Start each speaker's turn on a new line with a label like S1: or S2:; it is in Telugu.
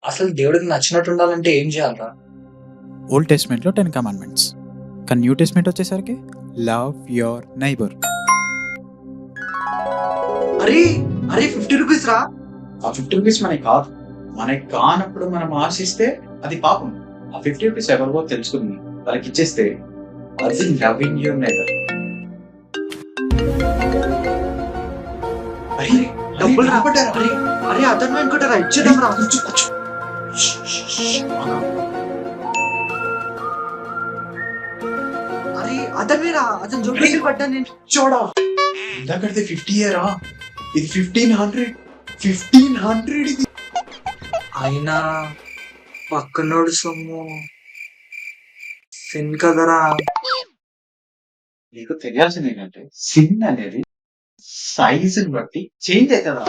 S1: అసలు దేవుడికి నచ్చినట్టు ఉండాలంటే ఏం చేయాలరా?
S2: ఓల్డ్ టెస్ట్మెంట్లో 10 కమాండ్మెంట్స్, కానీ న్యూ టెస్ట్మెంట్ వచ్చేసరికి లవ్ యువర్ నైబర్.
S3: అరే అరే 50 రూపీస్ రా.
S4: ఆ 50 రూపీస్ మనకి కాదు. మనకి కానప్పుడు మనం ఆశిస్తే అది పాపం. ఆ 50 రూపీస్ ఎవరికో తెలుసుకుని వాళ్ళకి ఇచ్చేస్తే అది లవింగ్ యువర్ నైబర్. అరే
S3: డబ్బులు రా.
S4: పడ్డారా?
S3: అరే అరే అతను అనుకుంటారా, ఇచ్చేద్దాం రా.
S4: కూర్చో, కూర్చో.
S3: అరే అతనే రా, అతను జోబులోకి పడ్డా నేను.
S4: చూడా ఇందాకడితే 50 ఇయరా, ఇది 1500 ఇది.
S1: అయినా పక్కనోడు సొమ్ము సిన్ కదరా.
S4: నీకు తెలియాల్సింది ఏంటంటే సిన్ అనేది సైజుని బట్టి చేంజ్ అవుతుందా.